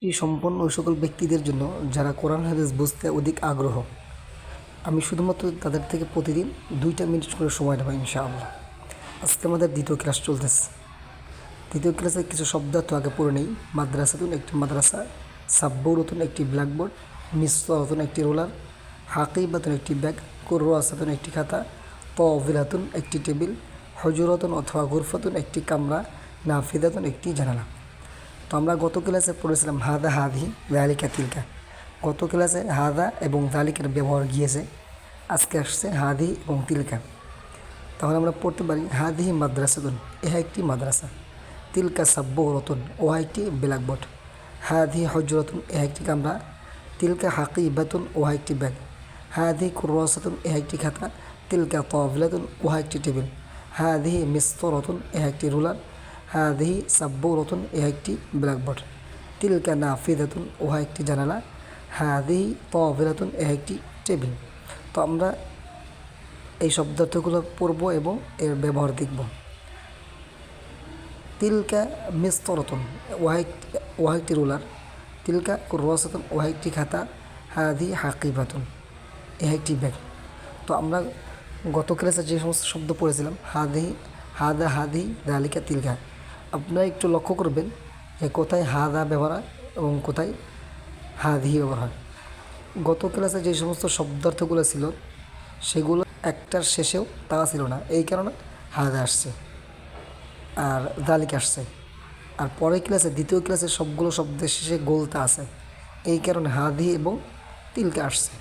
দৃষ্টি সম্পন্ন ওই সকল ব্যক্তিদের জন্য যারা কোরআন হাদিস বুঝতে অধিক আগ্রহ। আমি শুধুমাত্র তাদের থেকে প্রতিদিন 2 মিনিট করে সময় নেব ইনশাআল্লাহ। আজকে আমাদের দ্বিতীয় ক্লাস চলতেছে। দ্বিতীয় ক্লাসে কিছু শব্দার্থ আগে পড়ে নেই। মাদ্রাসাতুন একটি মাদ্রাসা, সাব্বুরাতুন একটি ব্ল্যাকবোর্ড, মিসওয়ারাতুন একটি রোলার, হাকিবাতুন একটি ব্যাগ, কুররাসাতুন একটি খাতা, তাওবিলাতুন একটি টেবিল, হুজুরাতুন অথবা গুরফাতুন একটি কামরা, নাফিদাতুন একটি জানালা। তো আমরা গত ক্লাসে পড়েছিলাম হাদা হাদি যালিকা তিলকা। গত ক্লাসে হাদা এবং যালিকার ব্যবহার গিয়েছে, আজকে আসছে হাদি এবং তিলকা। তাহলে আমরা পড়তে পারি হাদিহি মাদ্রাসাতুন, ইহা একটি মাদ্রাসা। তিলকা সাব্বুরাতুন, ওহা একটি ব্ল্যাকবোর্ড। হাদিহি হুজরাতুন, ইহা একটি কামরা। তিলকা হাকিবাতুন, ওহা একটি ব্যাগ। হাদিহি কুররাসাতুন, ইহা একটি খাতা। তিলকা তাওবিলাতুন, ওহা একটি টেবিল। হাদিহি মিসতরাতুন, ইহা একটি রুলার। হাদিহি সাব্বুরাতুন, ইহা একটি ব্ল্যাকবোর্ড। তিলকা নাফিদাতুন, ওহা একটি জানালা। হাদিহি তাওবিলাতুন, ইহা একটি টেবিল। তো আমরা এই শব্দার্থগুলো পড়ব এবং এর ব্যবহার দেখব। তিলকা মিসতরাতুন, ওহা একটি রুলার। তিলকা কুররাসাতুন, ওহা একটি খাতা। হাদিহি হাকিবাতুন, ইহা একটি ব্যাগ। তো আমরা গত ক্লাসে যে সমস্ত শব্দ পড়েছিলাম হাদা হাদি যালিকা তিলকা, আপনারা একটু লক্ষ্য করবেন যে কোথায় হাদা ব্যবহার হয় এবং কোথায় হাদিহি ব্যবহার হয়। গত ক্লাসে যে সমস্ত শব্দার্থগুলো ছিল সেগুলো একটার শেষেও তা ছিল না, এই কারণে হাদা আসছে আর যালিকা আসছে। আর পরের ক্লাসে দ্বিতীয় ক্লাসে সবগুলো শব্দের শেষে গোলতা আছে, এই কারণে হাদি এবং তিলকা আসছে।